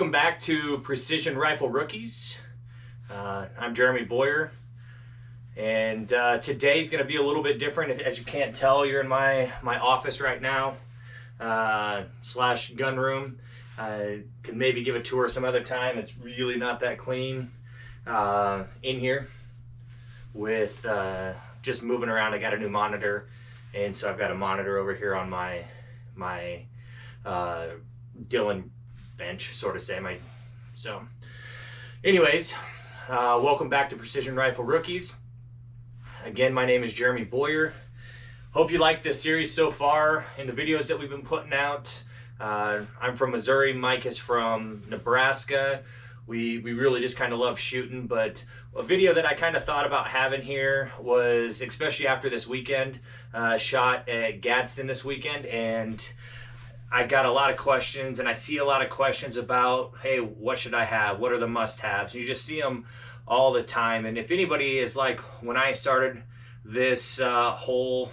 Welcome back to Precision Rifle Rookies. I'm Jeremy Boyer, and today's going to be a little bit different. As you can't tell, you're in my office right now, slash gun room. I could maybe give a tour some other time. It's really not that clean in here with just moving around. I got a new monitor, and so I've got a monitor over here on my Dylan bench, sort of say. So anyways, welcome back to Precision Rifle Rookies. Again, my name is Jeremy Boyer. Hope you like this series so far in the videos that we've been putting out. I'm from Missouri, Mike is from Nebraska. We really just kind of love shooting, but a video that I kind of thought about having here was, especially after this weekend, shot at Gadsden this weekend, and I got a lot of questions, and I see a lot of questions about, hey, what should I have? What are the must-haves? You just see them all the time. And if anybody is like when I started this whole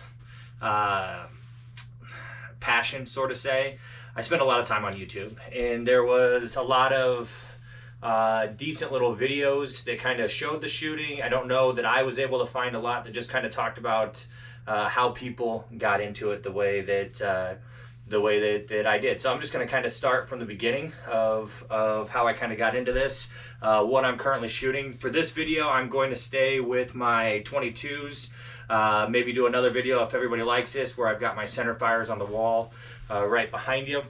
passion, sort of say, I spent a lot of time on YouTube, and there was a lot of decent little videos that kind of showed the shooting. I don't know that I was able to find a lot that just kind of talked about how people got into it the way that I did. So I'm just going to kind of start from the beginning of how I kind of got into this, what I'm currently shooting. For this video, I'm going to stay with my 22s, maybe do another video if everybody likes this, where I've got my center fires on the wall right behind you,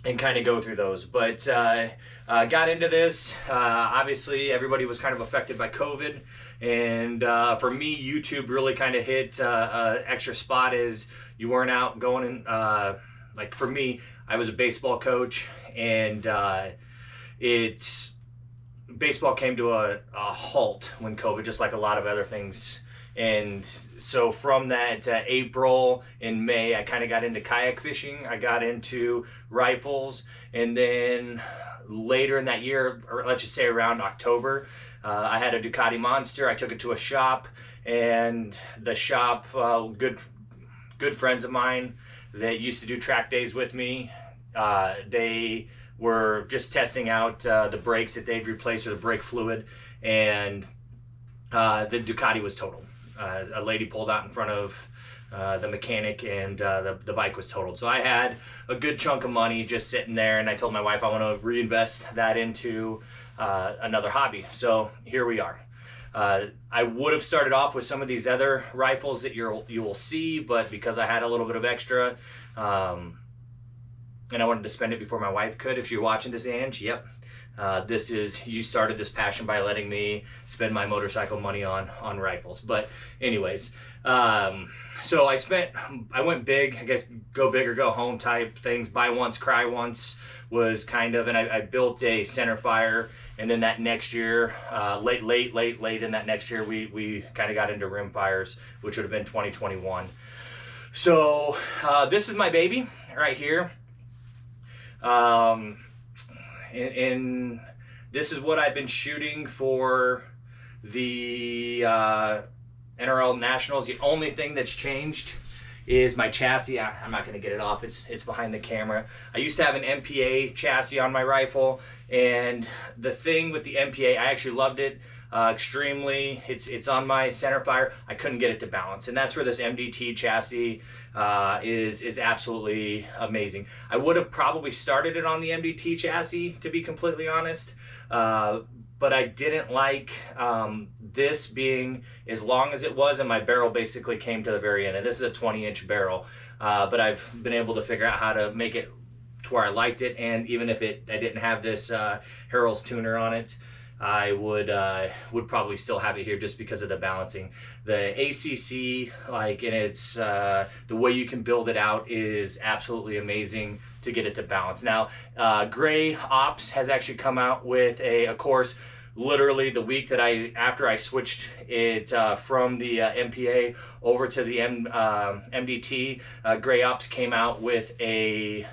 and kind of go through those. But got into this, obviously everybody was kind of affected by COVID, and for me, YouTube really kind of hit extra spot is you weren't out going and like for me, I was a baseball coach, and baseball came to a halt when COVID, just like a lot of other things. And so from that April and May, I kind of got into kayak fishing. I got into rifles, and then later in that year, or let's just say around October, I had a Ducati Monster. I took it to a shop, and the shop, good friends of mine that used to do track days with me, they were just testing out the brakes that they'd replaced, or the brake fluid, and the Ducati was totaled. A lady pulled out in front of the mechanic, and the bike was totaled. So I had a good chunk of money just sitting there, and I told my wife I want to reinvest that into another hobby. So here we are. I would have started off with some of these other rifles that you will see, but because I had a little bit of extra, and I wanted to spend it before my wife could. If you're watching this, Ange, yep. You started this passion by letting me spend my motorcycle money on rifles. But anyways, so I went big, I guess go big or go home type things. Buy once, cry once was kind of, and I built a center fire. And then that next year, late in that next year, we kind of got into Rimfires, which would have been 2021. So this is my baby right here. And this is what I've been shooting for the NRL Nationals. The only thing that's changed is my chassis. I'm not going to get it off. It's behind the camera. I used to have an MPA chassis on my rifle, and the thing with the MPA, I actually loved it extremely. It's on my center fire. I couldn't get it to balance, and that's where this MDT chassis is absolutely amazing. I would have probably started it on the MDT chassis, to be completely honest, but I didn't like this being as long as it was, and my barrel basically came to the very end. And this is a 20-inch barrel, but I've been able to figure out how to make it to where I liked it. And even if I didn't have this Harrell's tuner on it, I would probably still have it here just because of the balancing. The ACC, like, and it's the way you can build it out is absolutely amazing to get it to balance. Now, Gray Ops has actually come out with a course. Literally the week that after I switched it from the MPA over to the MDT, Gray Ops came out with a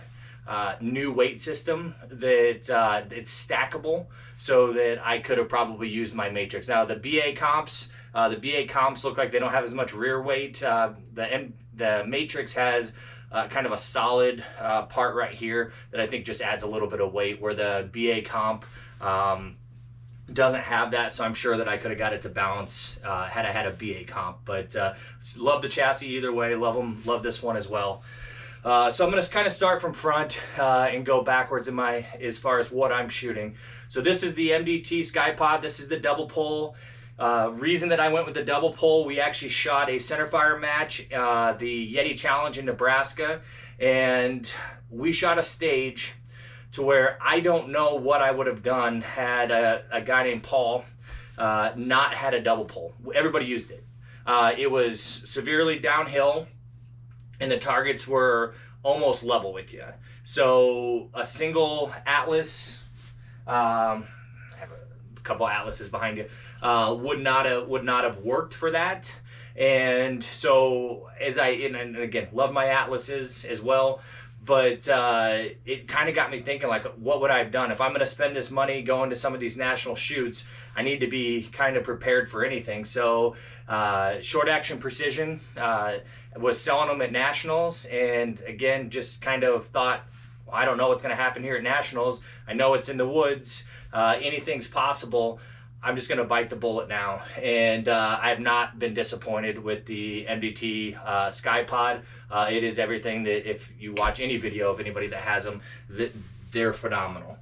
new weight system that it's stackable, so that I could have probably used my Matrix. Now the BA comps look like they don't have as much rear weight. The Matrix has kind of a solid part right here that I think just adds a little bit of weight, where the BA comp doesn't have that, so I'm sure that I could have got it to balance had I had a BA comp. But love the chassis either way. Love this one as well. So I'm going to kind of start from front and go backwards in as far as what I'm shooting. So this is the MDT SkyPod. This is the double pole. Reason that I went with the double pole, we actually shot a centerfire match, the Yeti Challenge in Nebraska, and we shot a stage to where I don't know what I would have done had a guy named Paul not had a double pole. Everybody used it. It was severely downhill, and the targets were almost level with you. So a single Atlas, I have a couple Atlases behind you, would not have worked for that. And so and again, love my Atlases as well. But it kind of got me thinking, like, what would I have done? If I'm going to spend this money going to some of these national shoots, I need to be kind of prepared for anything. So Short Action Precision was selling them at nationals. And again, just kind of thought, well, I don't know what's going to happen here at nationals. I know it's in the woods. Anything's possible. I'm just going to bite the bullet now. And I have not been disappointed with the MDT SkyPod. It is everything that, if you watch any video of anybody that has them, they're phenomenal.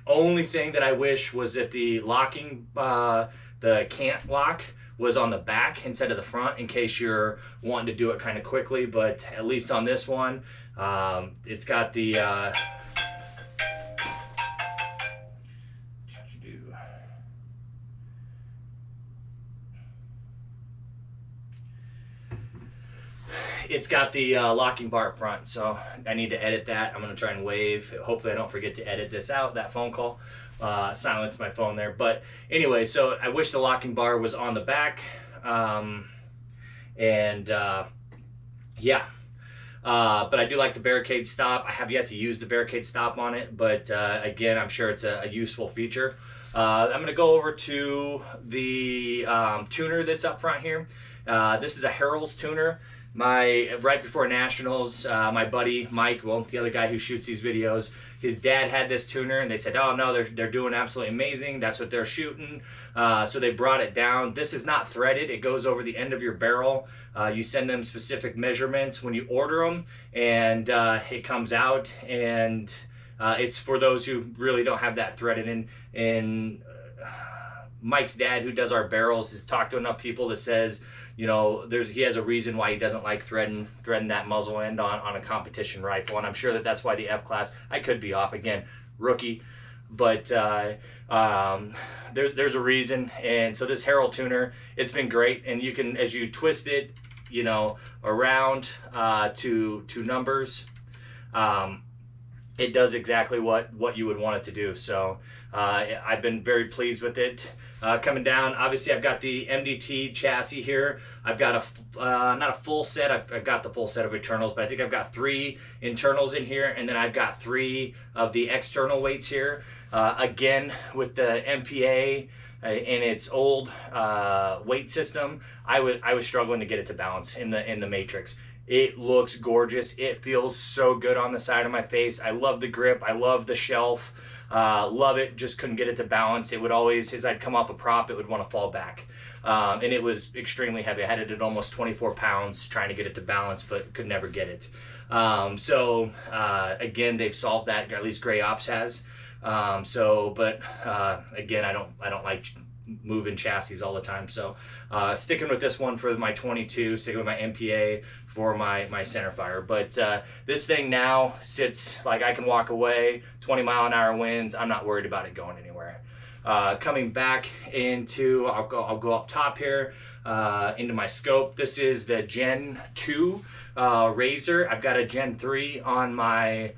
Only thing that I wish was that the locking, the cant lock was on the back instead of the front, in case you're wanting to do it kind of quickly. But at least on this one, it's got the... It's got the locking bar up front, so I need to edit that. I'm going to try and wave. Hopefully I don't forget to edit this out, that phone call. Silence my phone there. But anyway, so I wish the locking bar was on the back. Yeah. But I do like the barricade stop. I have yet to use the barricade stop on it, but again, I'm sure it's a useful feature. I'm going to go over to the tuner that's up front here. This is a Harrell's tuner. Right before nationals, my buddy Mike, well, the other guy who shoots these videos, his dad had this tuner, and they said, oh no, they're doing absolutely amazing. That's what they're shooting. So they brought it down. This is not threaded. It goes over the end of your barrel. You send them specific measurements when you order them, and it comes out. And it's for those who really don't have that threaded. And Mike's dad, who does our barrels, has talked to enough people that says, you know, he has a reason why he doesn't like threading that muzzle end on a competition rifle, and I'm sure that's why the F-class, I could be off, again, rookie, but there's a reason. And so this Harrell tuner, it's been great, and you can, as you twist it, you know, around to numbers, it does exactly what you would want it to do. So I've been very pleased with it. Coming down, obviously I've got the MDT chassis here. I've got not a full set, I've got the full set of internals, but I think I've got 3 internals in here, and then I've got 3 of the external weights here. Again, with the MPA in its old weight system, I was struggling to get it to balance in the Matrix. It looks gorgeous. It feels so good on the side of my face. I love the grip. I love the shelf. Love it. Just couldn't get it to balance. It would always, as I'd come off a prop, it would want to fall back. And it was extremely heavy. I had it at almost 24 pounds trying to get it to balance, but could never get it. Again, they've solved that, or at least Gray Ops has. Again, I don't like moving chassis all the time. So sticking with this one for my 22, sticking with my MPA for my centerfire. But this thing now sits like I can walk away, 20-mile-an-hour winds. I'm not worried about it going anywhere. Coming back into, I'll go up top here into my scope. This is the Gen 2 Razor. I've got a Gen 3 on my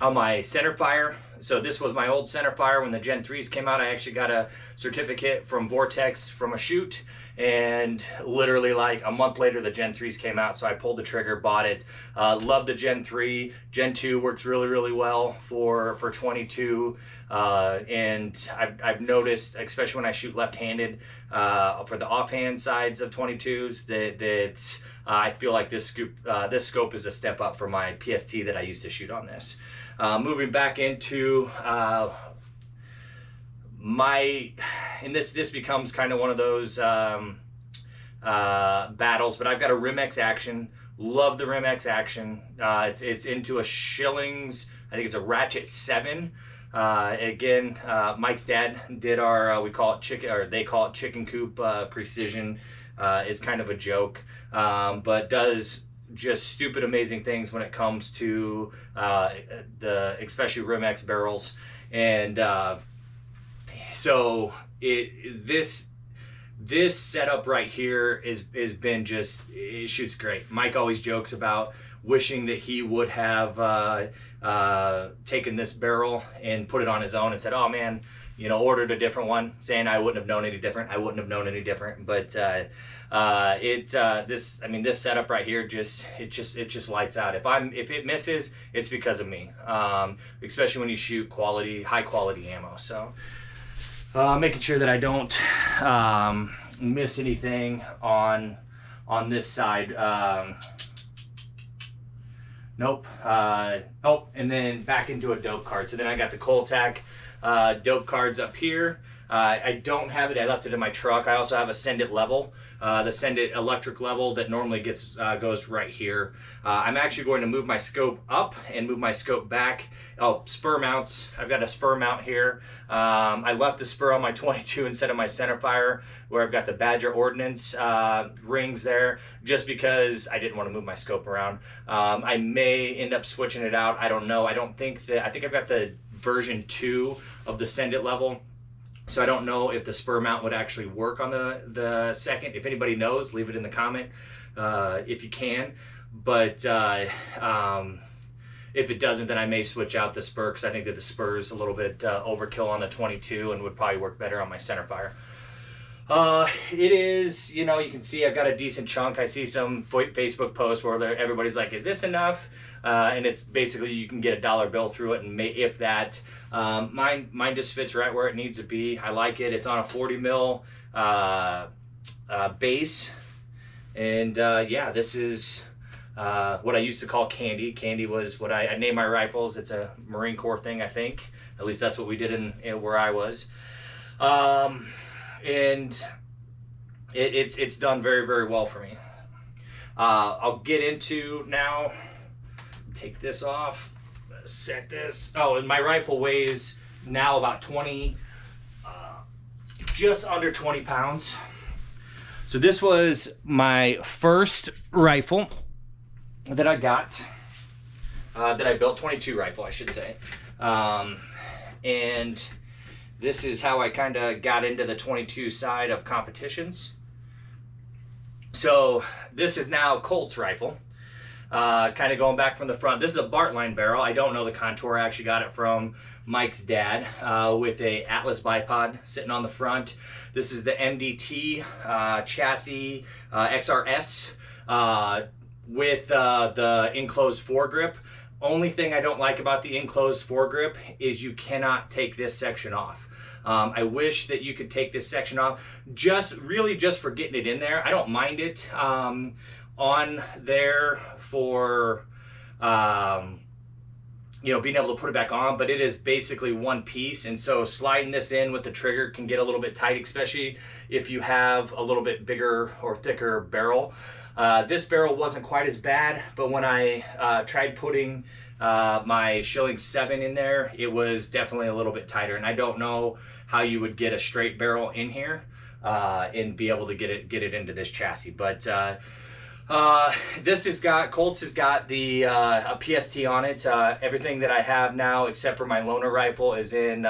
centerfire. So this was my old centerfire. When the Gen 3s came out, I actually got certificate from Vortex from a shoot, and literally like a month later the Gen 3s came out, so I pulled the trigger, bought it. Love the Gen 3. Gen 2 works really well for 22, and I've noticed, especially when I shoot left-handed, for the offhand sides of 22s, that I feel like this scope is a step up from my PST that I used to shoot on this. Moving back into and this becomes kind of one of those battles, but I've got a Rimx action. Love the Rimx action. It's into a Schillings, I think it's a Ratchet 7. Again, Mike's dad did our, we call it chicken, or they call it chicken coop precision. Is kind of a joke, but does just stupid amazing things when it comes to the especially Rimx barrels. And so this setup right here is been just, it shoots great. Mike always jokes about wishing that he would have taken this barrel and put it on his own and said, oh man, you know, ordered a different one, saying I wouldn't have known any different. I wouldn't have known any different. But this setup right here it just lights out. If it misses, it's because of me. Especially when you shoot high quality ammo. So making sure that I don't miss anything on this side. Nope. Oh, and then back into a dope card. So then I got the Coltac dope cards up here. I don't have it. I left it in my truck. I also have a Send It level, the Send It electric level that normally goes right here. I'm actually going to move my scope up and move my scope back. Oh, spur mounts. I've got a spur mount here. I left the spur on my 22 instead of my centerfire, where I've got the Badger Ordnance rings there, just because I didn't want to move my scope around. I may end up switching it out. I don't know. I think I've got the version 2 of the Send It level. So I don't know if the spur mount would actually work on the second. If anybody knows, leave it in the comment if you can. But if it doesn't, then I may switch out the spur, because I think that the spur is a little bit overkill on the 22 and would probably work better on my centerfire. It is, you know, you can see I've got a decent chunk. I see some Facebook posts where everybody's like, is this enough? And it's basically, you can get a dollar bill through it, and if that. Mine just fits right where it needs to be. I like it. It's on a 40 mil base. And yeah, this is what I used to call candy. Candy was what I named my rifles. It's a Marine Corps thing, I think. At least that's what we did in where I was. And it's done very well for me. I'll get into now. Take this off. Set this. Oh, and my rifle weighs now about 20, just under 20 pounds. So this was my first rifle that I got, that I built, 22 rifle, I should say. And this is how I kind of got into the 22 side of competitions. So this is now Colt's rifle. Kind of going back from the front. This is a Bartline barrel. I don't know the contour. I actually got it from Mike's dad with a Atlas bipod sitting on the front. This is the MDT chassis XRS with the enclosed foregrip. Only thing I don't like about the enclosed foregrip is you cannot take this section off. I wish that you could take this section off, really just for getting it in there. I don't mind it on there for you know, being able to put it back on, but it is basically one piece, and so sliding this in with the trigger can get a little bit tight, especially if you have a little bit bigger or thicker barrel. This barrel wasn't quite as bad, but when I tried putting my Schilling 7 in there, it was definitely a little bit tighter, and I don't know how you would get a straight barrel in here and be able to get it into this chassis. But this has got, Colts has got the a PST on it. Everything that I have now except for my loaner rifle is in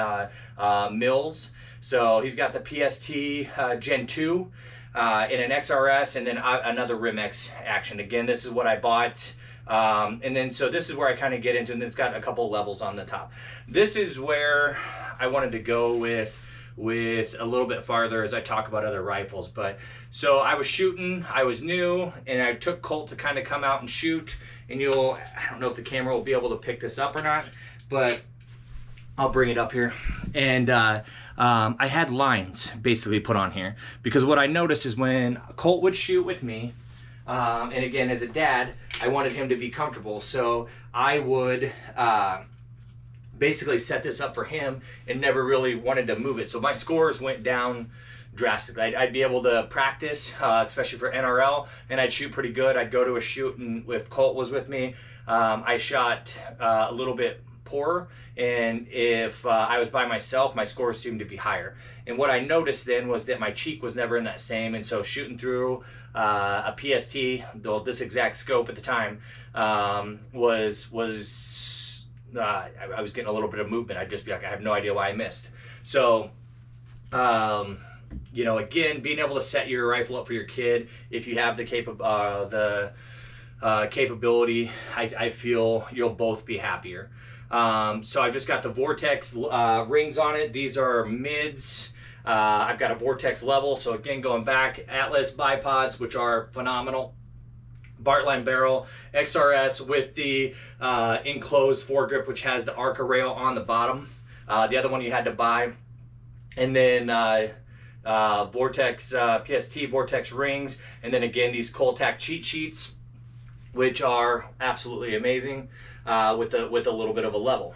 Mills. So he's got the PST Gen 2 in an XRS, and then another Rimx action. Again, this is what I bought. And then so this is where I kind of get into, and it's got a couple levels on the top. This is where I wanted to go with with a little bit farther as I talk about other rifles. But so I was shooting, I was new, and I took Colt to kind of come out and shoot. And I don't know if the camera will be able to pick this up or not, but I'll bring it up here. And I had lines basically put on here, because what I noticed is when Colt would shoot with me, and again, as a dad, I wanted him to be comfortable. So I would basically set this up for him and never really wanted to move it. So my scores went down drastically. I'd be able to practice, especially for NRL, and I'd shoot pretty good. I'd go to a shoot, and if Colt was with me, I shot a little bit poorer, and if I was by myself, my scores seemed to be higher. And what I noticed then was that my cheek was never in that same, and so shooting through a PST, this exact scope at the time, I was getting a little bit of movement. I'd just be like, I have no idea why I missed. So you know, again, being able to set your rifle up for your kid, if you have the capability, I feel you'll both be happier. So I've just got the Vortex rings on it. These are mids. I've got a Vortex level. So again, going back, Atlas bipods, which are phenomenal. Bartline barrel, XRS with the enclosed foregrip, which has the Arca rail on the bottom. The other one you had to buy. And then Vortex, PST Vortex rings. And then again, these Coltac cheat sheets, which are absolutely amazing, with a little bit of a level.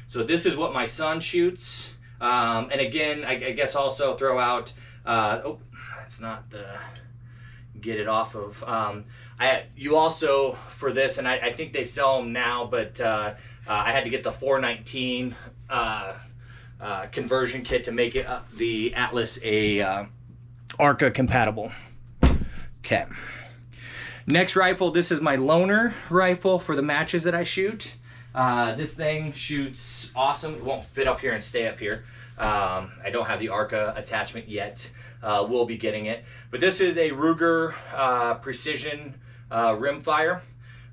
So this is what my son shoots. And again, I guess also throw out, oh, that's not the, get it off of, you also, for this, and I think they sell them now, but I had to get the 419 conversion kit to make it the Atlas a Arca compatible. Okay. Next rifle, this is my loaner rifle for the matches that I shoot. This thing shoots awesome. It won't fit up here and stay up here. I don't have the Arca attachment yet. We'll be getting it. But this is a Ruger Precision Rimfire.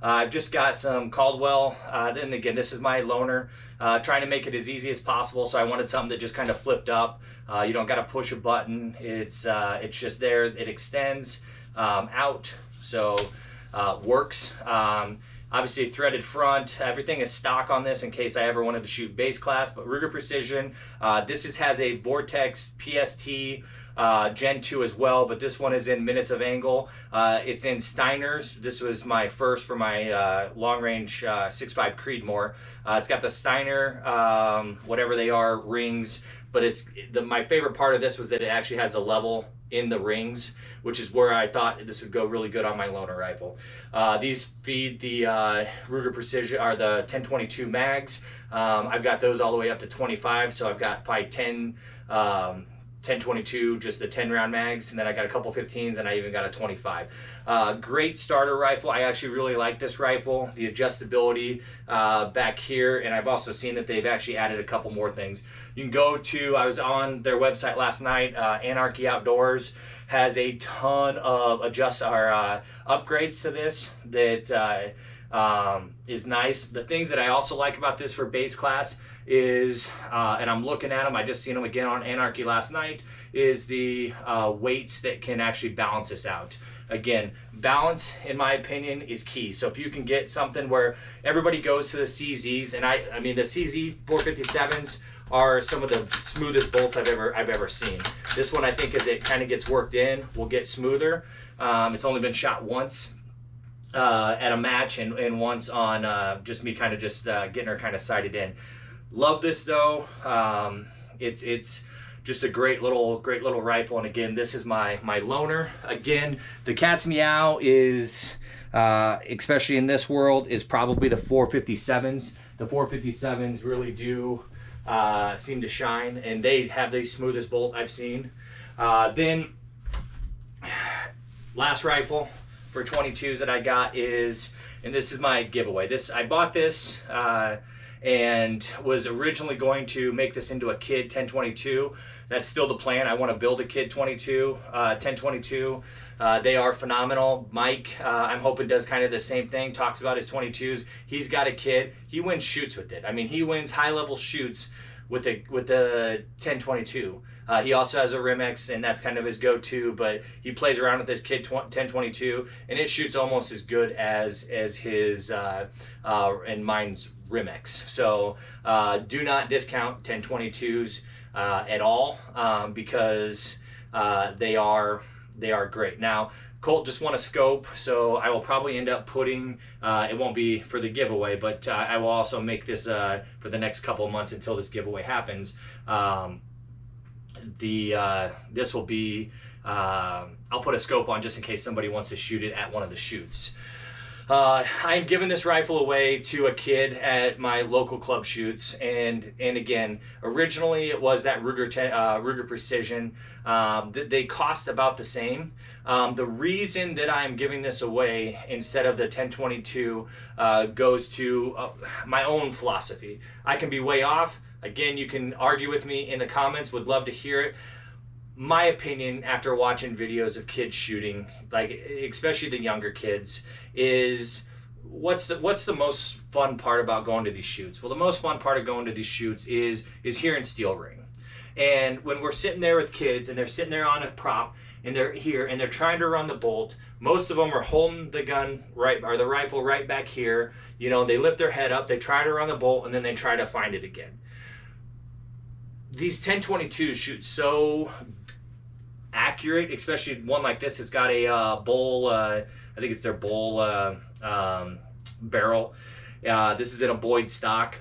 I've just got some Caldwell. Then again, this is my loaner. Trying to make it as easy as possible. So I wanted something that just kind of flipped up. You don't got to push a button. It's just there. It extends out. So works. Obviously threaded front. Everything is stock on this in case I ever wanted to shoot base class. But Ruger Precision. This has a Vortex PST Gen 2 as well, but this one is in minutes of angle. It's in Steiner's. This was my first for my long range 6.5 Creedmoor. It's got the Steiner, whatever they are, rings, but my favorite part of this was that it actually has a level in the rings, which is where I thought this would go really good on my loaner rifle. These feed the Ruger Precision, or the 1022 mags. I've got those all the way up to 25, so I've got probably 1022, just the 10 round mags, and then I got a couple 15s, and I even got a 25. Great starter rifle. I actually really like this rifle, the adjustability back here, and I've also seen that they've actually added a couple more things. You can go to, I was on their website last night, Anarchy Outdoors has a ton of upgrades to this that is nice. The things that I also like about this for base class is, and I'm looking at them, I just seen them again on Anarchy last night, is the weights that can actually balance this out. Again, balance, in my opinion, is key. So if you can get something where everybody goes to the CZs, and I mean the CZ 457s are some of the smoothest bolts I've ever seen. This one, I think, as it kind of gets worked in, will get smoother. It's only been shot once at a match, and once on just me kind of just getting her kind of sighted in. Love this though. It's just a great little rifle. And again, this is my loaner. Again, the cat's meow is, especially in this world, is probably the 457s. The 457s really do seem to shine, and they have the smoothest bolt I've seen. Then last rifle for 22s that I got is, and this is my giveaway. I bought this and was originally going to make this into a kid 1022. That's still the plan. I want to build a kid 1022. They are phenomenal. Mike, I'm hoping, does kind of the same thing, talks about his 22s. He's got a kid. He wins shoots with it. I mean, he wins high-level shoots with the 1022. He also has a Rimex, and that's kind of his go-to, but he plays around with his kid 1022, and it shoots almost as good as his and mine's Rimex. So do not discount 1022s at all, because they are great. Now, Colt just won a scope, so I will probably end up putting, it won't be for the giveaway, but I will also make this for the next couple of months until this giveaway happens. This will be, I'll put a scope on just in case somebody wants to shoot it at one of the shoots. I'm giving this rifle away to a kid at my local club shoots, and again, originally it was that Ruger Precision. They cost about the same. The reason that I'm giving this away instead of the 1022 goes to my own philosophy. I can be way off. Again, you can argue with me in the comments. Would love to hear it. My opinion after watching videos of kids shooting, like especially the younger kids, is what's the most fun part about going to these shoots? Well, the most fun part of going to these shoots is hearing steel ring. And when we're sitting there with kids and they're sitting there on a prop and they're here and they're trying to run the bolt, most of them are holding the gun right, or the rifle right back here. You know, they lift their head up, they try to run the bolt, and then they try to find it again. These 1022s shoot so accurate, especially one like this. It's got a bowl, I think it's their bowl barrel. This is in a Boyd stock.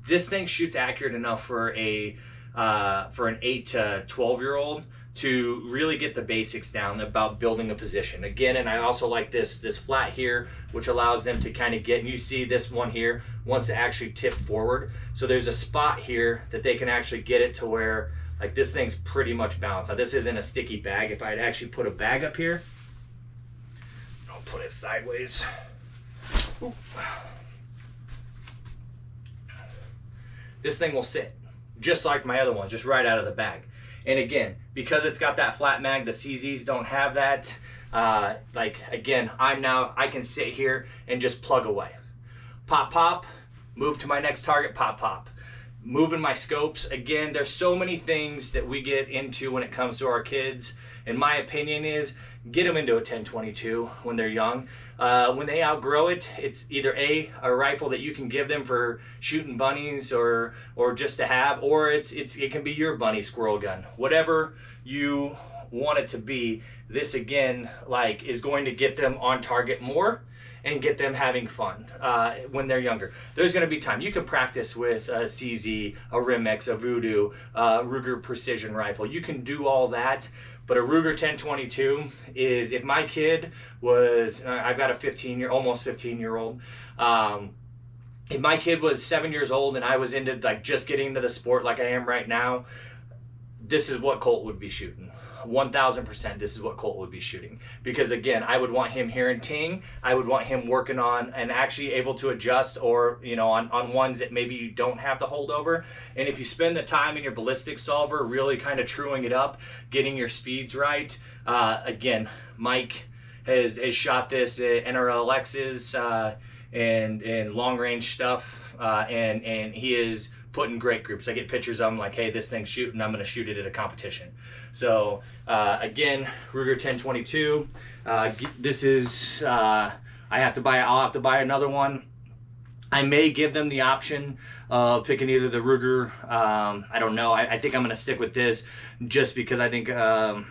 This thing shoots accurate enough for an 8 to 12-year-old to really get the basics down about building a position. Again, and I also like this flat here, which allows them to kind of get, and you see this one here wants to actually tip forward. So there's a spot here that they can actually get it to where, like, this thing's pretty much balanced. Now, this isn't a sticky bag. If I'd actually put a bag up here, I'll put it sideways. Ooh. This thing will sit just like my other one, just right out of the bag. And again, because it's got that flat mag, the CZs don't have that. Like, again, I can sit here and just plug away. Pop, pop, move to my next target, pop, pop. Moving my scopes. Again, there's so many things that we get into when it comes to our kids. And my opinion is, get them into a 1022 when they're young. When they outgrow it, it's either a rifle that you can give them for shooting bunnies or just to have, or it can be your bunny squirrel gun. Whatever you want it to be, this again, like, is going to get them on target more and get them having fun when they're younger. There's going to be time. You can practice with a CZ, a Rimex, a Voodoo, Ruger Precision rifle. You can do all that. But a Ruger 1022 is, if my kid was, I've got a almost 15-year-old. If my kid was 7 years old and I was into, like, just getting into the sport like I am right now, this is what Colt would be shooting. 1000%, this is what Colt would be shooting. Because again, I would want him hearing ting. I would want him working on and actually able to adjust, or, you know, on ones that maybe you don't have the holdover. And if you spend the time in your ballistic solver really kind of truing it up, getting your speeds right, again, Mike has shot this at NRL22s and long range stuff, and he is putting great groups. I get pictures of him like, hey, this thing's shooting, I'm going to shoot it at a competition. So again, Ruger 1022. This is I'll have to buy another one. I may give them the option of picking either the Ruger. I don't know. I think I'm going to stick with this just because I think a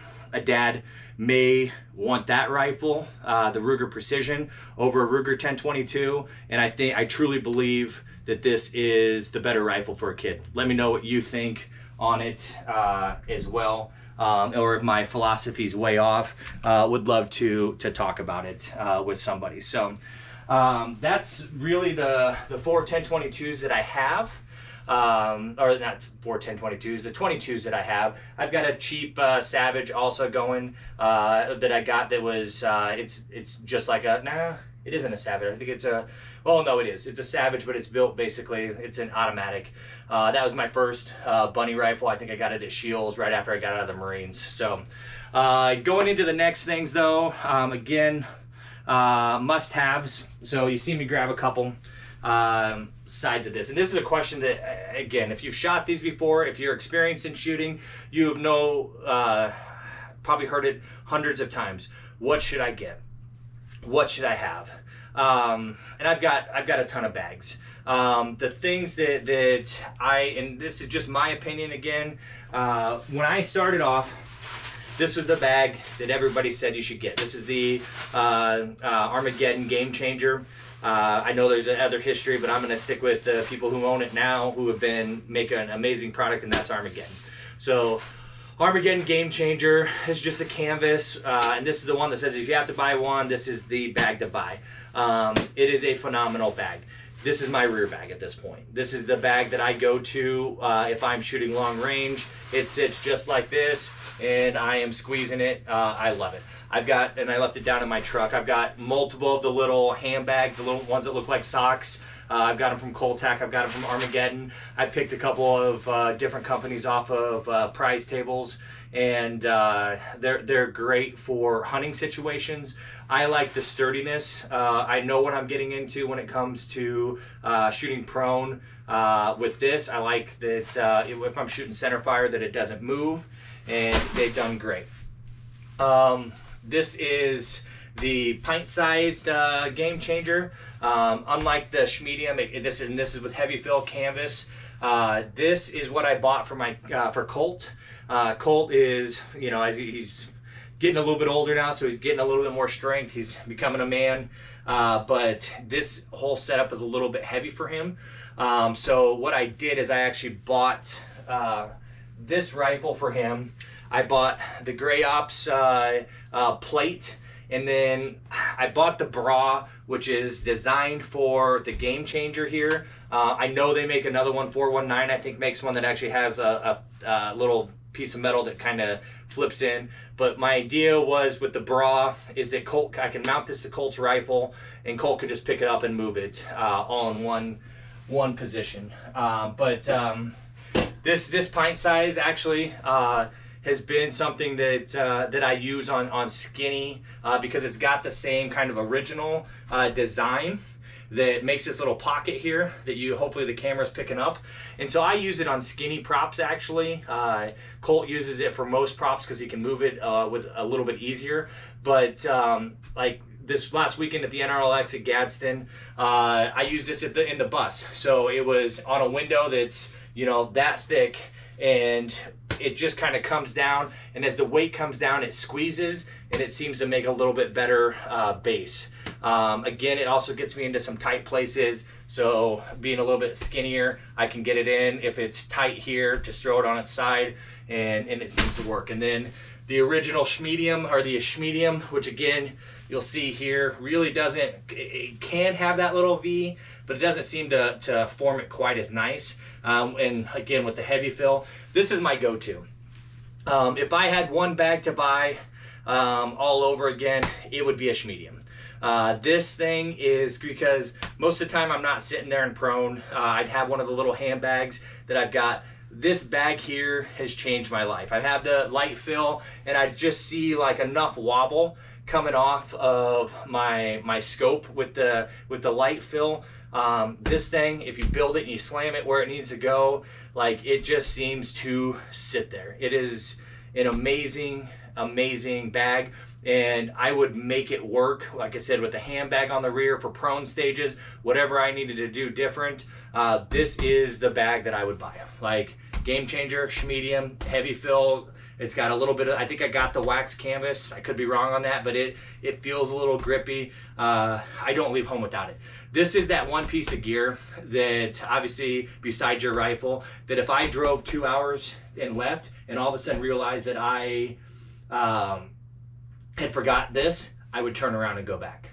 dad may want that rifle, the Ruger Precision, over a Ruger 1022, and I truly believe that this is the better rifle for a kid. Let me know what you think on it as well, or if my philosophy's way off. Would love to talk about it with somebody. So that's really the 4 1022s that I have. Or not 4 1022s, the 22s that I have. I've got a cheap Savage also going that I got that was, it's just like a, nah, it isn't a Savage. I think it's a, well, no, it is. It's a Savage, but it's built basically, it's an automatic. That was my first bunny rifle. I think I got it at Shields right after I got out of the Marines. So going into the next things though, again, must-haves. So you see me grab a couple. sides of this. And this is a question that, again, if you've shot these before, if you're experienced in shooting, you have probably heard it hundreds of times. What should I get? What should I have? And I've got a ton of bags. The things that and this is just my opinion again, when I started off, this was the bag that everybody said you should get. This is the Armageddon Game Changer. I know there's other history, but I'm going to stick with the people who own it now, who have been making an amazing product, and that's Armageddon. So Armageddon Game Changer is just a canvas, and this is the one that says if you have to buy one, this is the bag to buy. It is a phenomenal bag. This is my rear bag at this point. This is the bag that I go to if I'm shooting long range. It sits just like this, and I am squeezing it. I love it. And I left it down in my truck. I've got multiple of the little handbags, the little ones that look like socks. I've got them from Coltac. I've got them from Armageddon. I picked a couple of different companies off of prize tables, and they're great for hunting situations. I like the sturdiness. I know what I'm getting into when it comes to shooting prone. With this, I like that if I'm shooting center fire, that it doesn't move, and they've done great. This is the pint-sized Game Changer. Unlike the Schmedium, this is with heavy fill canvas. This is what I bought for Colt. Colt is, as he's getting a little bit older now, so he's getting a little bit more strength. He's becoming a man, but this whole setup is a little bit heavy for him. So what I did is I actually bought this rifle for him. I bought the Gray Ops plate, and then I bought the bra, which is designed for the Game Changer here. I know they make another one, 419, I think makes one that actually has a little piece of metal that kind of flips in. But my idea was with the bra is that I can mount this to Colt's rifle, and Colt could just pick it up and move it all in one position. This pint size actually has been something that I use on Skinny because it's got the same kind of original design that makes this little pocket here that hopefully the camera's picking up. And so I use it on Skinny props actually. Colt uses it for most props because he can move it with a little bit easier. But like this last weekend at the NRL22 at Gadsden, I used this in the bus. So it was on a window that's that thick, and it just kind of comes down, and as the weight comes down, it squeezes, and it seems to make a little bit better base. Again, it also gets me into some tight places, so being a little bit skinnier, I can get it in. If it's tight here, just throw it on its side, and it seems to work. And then the original Schmedium, or the Schmedium, which again, you'll see here, really doesn't, it can have that little V, but it doesn't seem to form it quite as nice. And again, with the heavy fill, this is my go-to. If I had one bag to buy all over again, it would be a Schmedium. This thing is because most of the time I'm not sitting there in prone. I'd have one of the little handbags that I've got. This bag here has changed my life. I have the light fill, and I just see like enough wobble coming off of my scope with the light fill. This thing, if you build it and you slam it where it needs to go, like it just seems to sit there. It is an amazing bag, and I would make it work, like I said, with the handbag on the rear for prone stages, whatever I needed to do different. This is the bag that I would buy. Like Game Changer, Schmedium, heavy fill. It's got a little bit of, I think I got the wax canvas. I could be wrong on that, but it feels a little grippy. I don't leave home without it. This is that one piece of gear that obviously, besides your rifle, that if I drove 2 hours and left and all of a sudden realized that I had forgot this, I would turn around and go back.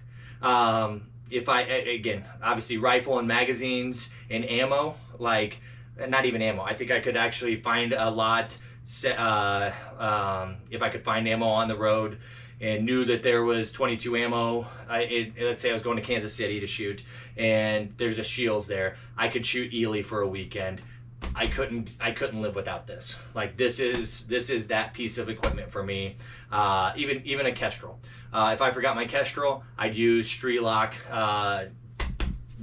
If again, obviously rifle and magazines and ammo, like not even ammo. I think I could actually find a lot if I could find ammo on the road and knew that there was 22 ammo. Let's say I was going to Kansas City to shoot, and there's a Shields there. I could shoot Ely for a weekend. I couldn't live without this. Like this is that piece of equipment for me. Even a Kestrel. If I forgot my Kestrel, I'd use Strelok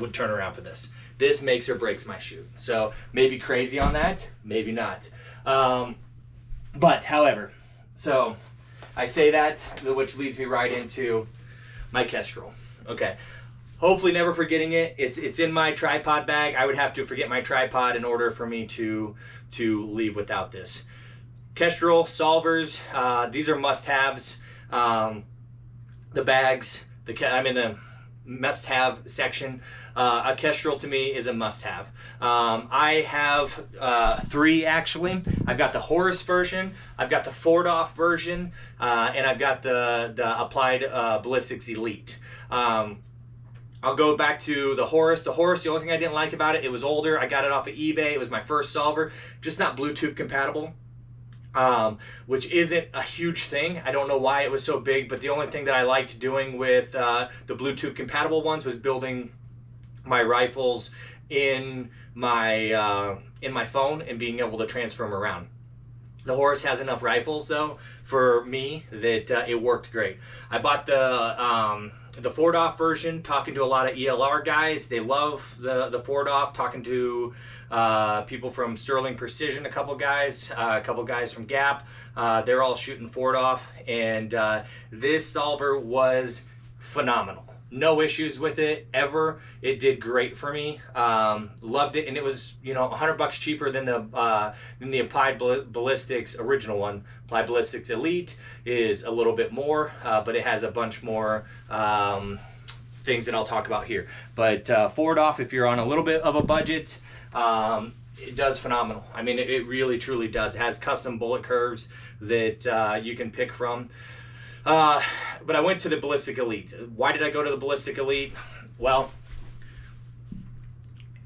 would turn around for this. This makes or breaks my shoot. So maybe crazy on that, maybe not. But however, so I say that, which leads me right into my Kestrel. Okay. Hopefully never forgetting it. It's in my tripod bag. I would have to forget my tripod in order for me to leave without this. Kestrel solvers, these are must-haves. The bags, I'm in the must-have section. A Kestrel to me is a must-have. I have 3 actually. I've got the Horus version, I've got the Ford-off version, and I've got the Applied Ballistics Elite. I'll go back to the Horus. The Horus, the only thing I didn't like about it, it was older. I got it off of eBay. It was my first solver, just not Bluetooth compatible. Which isn't a huge thing. I don't know why it was so big, but the only thing that I liked doing with the Bluetooth compatible ones was building my rifles in my phone and being able to transfer them around. The Horus has enough rifles though for me that it worked great. I bought the Ford-off version, talking to a lot of ELR guys. They love the Ford-off, talking to people from Sterling Precision, a couple guys from Gap. They're all shooting Ford-off, and this solver was phenomenal. No issues with it ever. It did great for me. Loved it, and it was, you know, $100 cheaper than the Applied Ballistics original one. Applied Ballistics Elite is a little bit more, but it has a bunch more things that I'll talk about here. But Ford-off, if you're on a little bit of a budget, it does phenomenal. I mean, it really truly does. It has custom bullet curves that you can pick from. But I went to the Ballistic Elite. Why did I go to the Ballistic Elite? Well,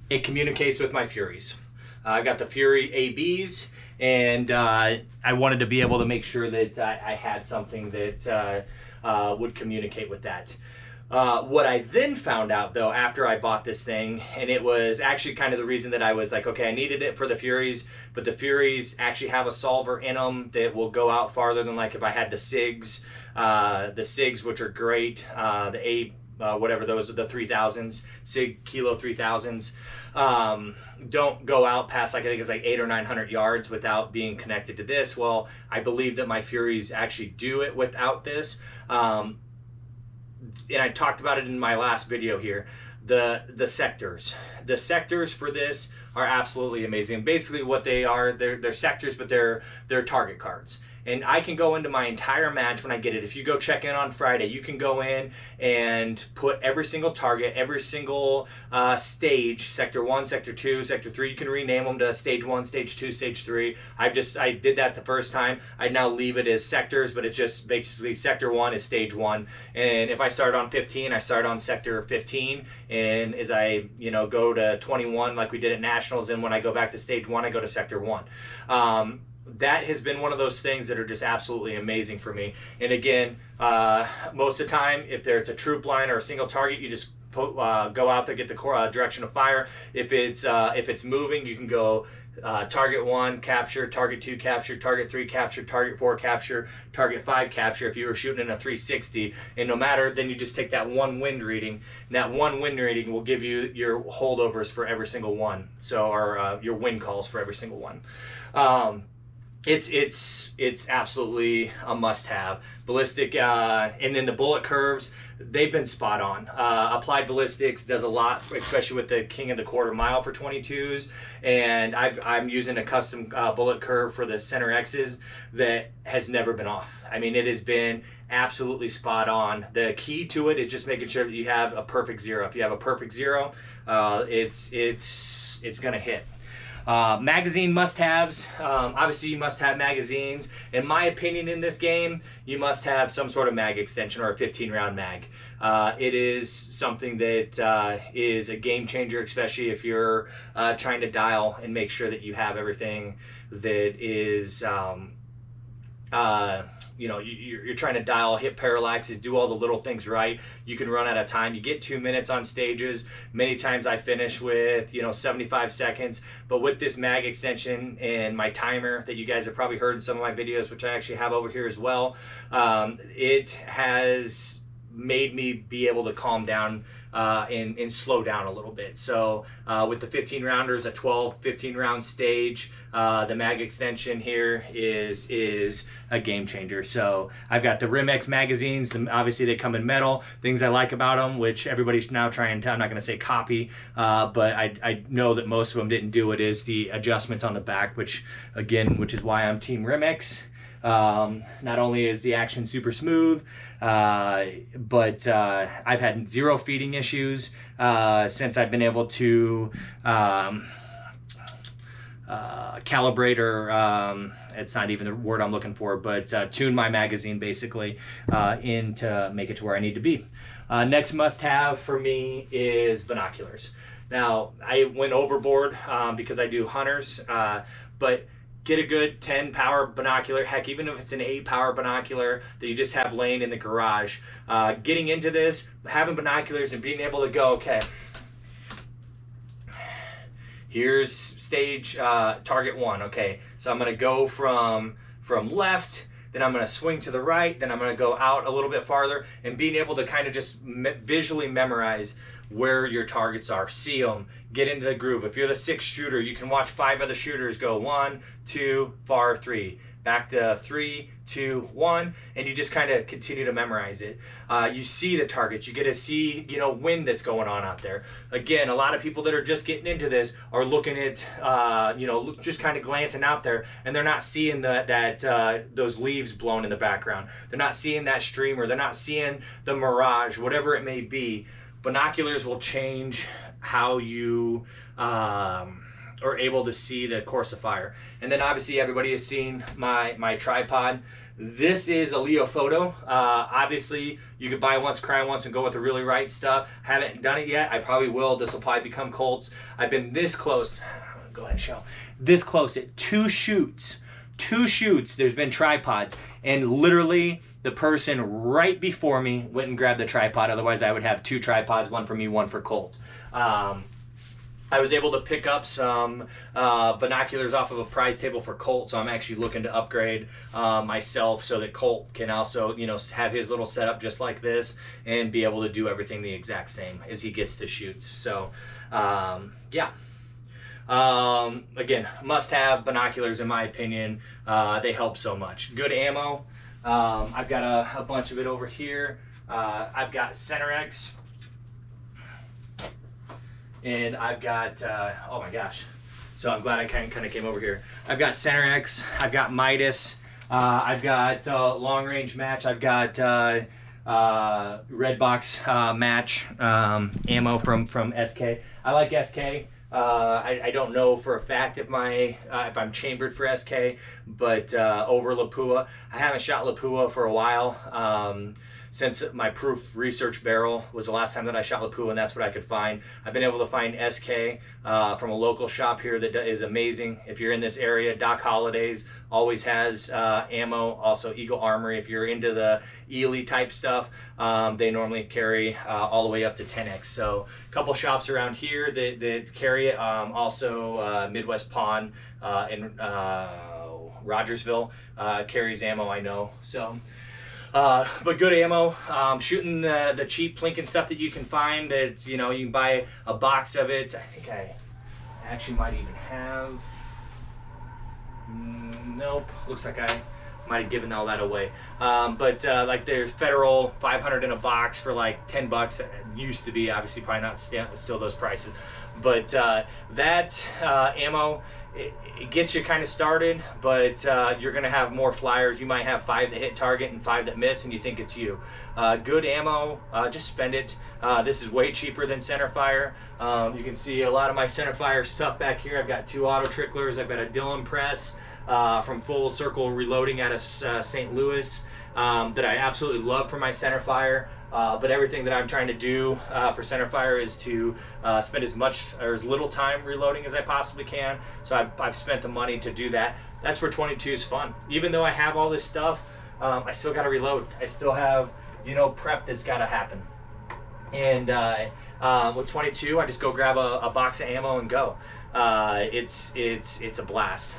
it communicates with my Furies. I got the Fury ABs, and I wanted to be able to make sure that I had something that would communicate with that. What I then found out though after I bought this thing, and it was actually kind of the reason that I was like, okay, I needed it for the Furies, but the Furies actually have a solver in them that will go out farther than like if I had the SIGs, which are great, the whatever those are, the 3000s, SIG Kilo 3000s, don't go out past, like I think it's like 800 or 900 yards without being connected to this. Well, I believe that my Furies actually do it without this. And I talked about it in my last video here. The sectors for this are absolutely amazing. Basically what they are, they're sectors, but they're target cards. And I can go into my entire match when I get it. If you go check in on Friday, you can go in and put every single target, every single stage, Sector 1, Sector 2, Sector 3. You can rename them to Stage 1, Stage 2, Stage 3. I did that the first time. I now leave it as sectors, but it's just basically Sector 1 is Stage 1. And if I start on 15, I start on Sector 15. And as I, you know, go to 21 like we did at Nationals, and when I go back to Stage 1, I go to Sector 1. That has been one of those things that are just absolutely amazing for me. And again, most of the time, if there's a troop line or a single target, you just go out there, get the direction of fire. If it's moving, you can go target 1 capture, target 2 capture, target 3 capture, target 4 capture, target 5 capture if you were shooting in a 360. And no matter, then you just take that one wind reading, and that one wind reading will give you your holdovers for every single one. So, or your wind calls for every single one. It's absolutely a must-have. Ballistic, and then the bullet curves, they've been spot on. Applied Ballistics does a lot, especially with the King of the Quarter Mile for 22s, and I'm using a custom bullet curve for the Center X's that has never been off. I mean, it has been absolutely spot on. The key to it is just making sure that you have a perfect zero. If you have a perfect zero, it's gonna hit. Magazine must-haves. Obviously you must have magazines. In my opinion, in this game, you must have some sort of mag extension or a 15-round mag. It is something that is a game changer, especially if you're trying to dial and make sure that you have everything that is you know, you're trying to dial, hit parallaxes, do all the little things right. You can run out of time. You get 2 minutes on stages. Many times I finish with, you know, 75 seconds. But with this mag extension and my timer that you guys have probably heard in some of my videos, which I actually have over here as well, it has made me be able to calm down and slow down a little bit. So with the 15 rounders, a 15 round stage, the mag extension here is a game changer. So I've got the Rimx magazines, and obviously they come in metal. Things I like about them, which everybody's now trying to, I'm not going to say copy, but I know that most of them didn't do it, is the adjustments on the back, which is why I'm Team Rimx. Not only is the action super smooth, but I've had zero feeding issues since I've been able to calibrate, or it's not even the word I'm looking for, but tune my magazine basically in to make it to where I need to be. Next must-have for me is binoculars. Now, I went overboard because I do hunters, but get a good 10 power binocular, heck, even if it's an 8 power binocular that you just have laying in the garage. Getting into this, having binoculars and being able to go, okay, here's stage target 1. Okay, so I'm gonna go from left, then I'm gonna swing to the right, then I'm gonna go out a little bit farther, and being able to kind of just visually memorize where your targets are, see them, get into the groove. If you're the 6th shooter, you can watch 5 other shooters go 1, 2, far 3, back to 3, 2, 1, and you just kind of continue to memorize it. You see the targets, you get to see, wind that's going on out there. Again, a lot of people that are just getting into this are looking at, just kind of glancing out there, and they're not seeing those leaves blowing in the background. They're not seeing that streamer. They're not seeing the mirage, whatever it may be. Binoculars will change how you are able to see the course of fire. And then obviously everybody has seen my tripod. This is a Leo Photo. Obviously you could buy once, cry once, and go with the really right stuff. Haven't done it yet. I probably will. This will probably become Colts. I've been this close. Go ahead and show. This close at 2 shoots. 2 shoots, there's been tripods, and literally the person right before me went and grabbed the tripod. Otherwise I would have 2 tripods, one for me, one for Colt. I was able to pick up some binoculars off of a prize table for Colt, so I'm actually looking to upgrade myself so that Colt can also, have his little setup just like this and be able to do everything the exact same as he gets to shoots. So yeah. Again, must-have binoculars in my opinion. They help so much. Good ammo. I've got a bunch of it over here. I've got CenterX, and I've got oh my gosh, so I'm glad I kind of came over here. I've got CenterX, I've got Midas, I've got long range match, I've got red box match ammo from SK. I like SK. I don't know for a fact if I'm chambered for SK, but over Lapua. I haven't shot Lapua for a while. Since my proof research barrel was the last time that I shot Lapua, and that's what I could find. I've been able to find SK from a local shop here that is amazing. If you're in this area, Doc Holidays always has ammo. Also Eagle Armory, if you're into the Ely type stuff, they normally carry all the way up to 10X. So a couple shops around here that carry it. Also Midwest Pawn in Rogersville carries ammo, I know. So. But good ammo, shooting the cheap Plinkin stuff that you can find. It's, you can buy a box of it. I think I actually might even have, nope, looks like I might have given all that away. But like there's Federal 500 in a box for like 10 bucks. It used to be, obviously probably not still those prices. But that ammo, it gets you kind of started, but you're going to have more flyers. You might have 5 that hit target and 5 that miss, and you think it's you. Good ammo, just spend it. This is way cheaper than Centerfire. You can see a lot of my Centerfire stuff back here. I've got 2 auto tricklers. I've got a Dillon press from Full Circle Reloading out of St. Louis that I absolutely love for my Centerfire. But everything that I'm trying to do for Centerfire is to spend as much or as little time reloading as I possibly can. So I've spent the money to do that. That's where 22 is fun. Even though I have all this stuff, I still got to reload. I still have, prep that's got to happen. And with 22, I just go grab a box of ammo and go. It's a blast.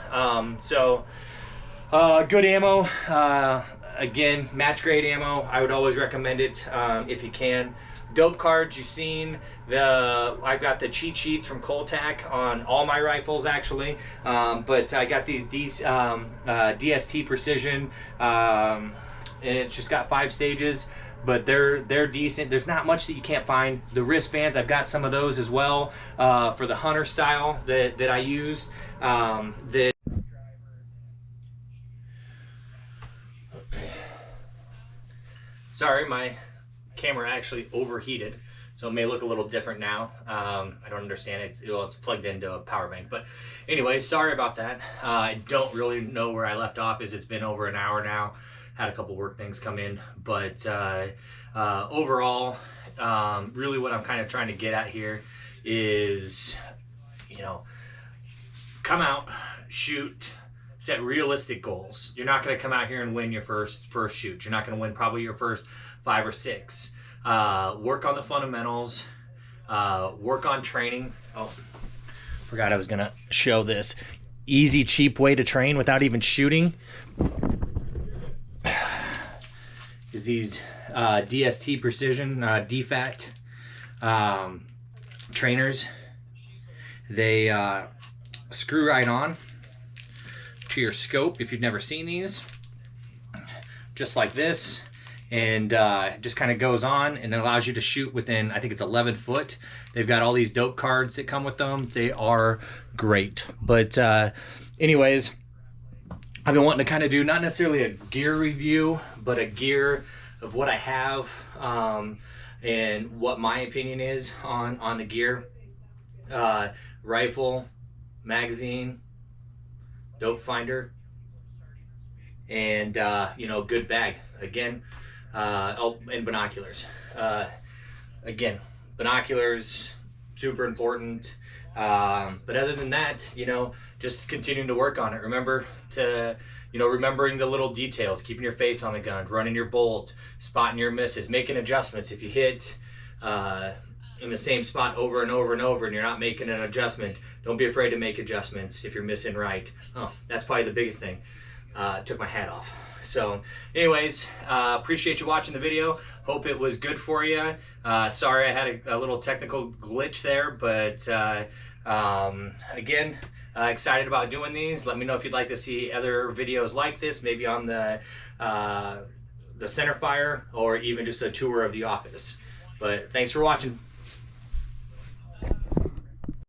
So Good ammo. Again, match grade ammo. I would always recommend it if you can. Dope cards, you've seen I've got the cheat sheets from Coltac on all my rifles actually, but I got these DST Precision, and it's just got 5 stages, but they're decent. There's not much that you can't find. The wristbands, I've got some of those as well for the hunter style that I use. Sorry, my camera actually overheated, so it may look a little different now. I don't understand it. Well, it's plugged into a power bank, but anyway, sorry about that. I don't really know where I left off, as it's been over an hour now. Had a couple work things come in, but overall, really what I'm kind of trying to get at here is, you know, come out, shoot, set realistic goals. You're not going to come out here and win your first shoot. You're not going to win probably your first 5 or 6. Work on the fundamentals. Work on training. Oh, forgot I was going to show this. Easy, cheap way to train without even shooting is these DST Precision DFAT trainers. They screw right on to your scope if you've never seen these, just like this, and just kind of goes on and it allows you to shoot within, I think it's 11 foot. They've got all these dope cards that come with them. They are great. But anyways, I've been wanting to kind of do not necessarily a gear review, but a gear of what I have and what my opinion is on the gear. Rifle, magazine, dope finder, and you know, good bag. Again, oh, and binoculars. Again, binoculars, super important. But other than that, you know, just continuing to work on it. Remember to, you know, remembering the little details, keeping your face on the gun, running your bolt, spotting your misses, making adjustments. If you hit in the same spot over and over and over and you're not making an adjustment, don't be afraid to make adjustments if you're missing right. Oh, that's probably the biggest thing. Took my hat off. So anyways, appreciate you watching the video. Hope it was good for you. Sorry I had a little technical glitch there, but again, excited about doing these. Let me know if you'd like to see other videos like this, maybe on the Centerfire, or even just a tour of the office. But thanks for watching.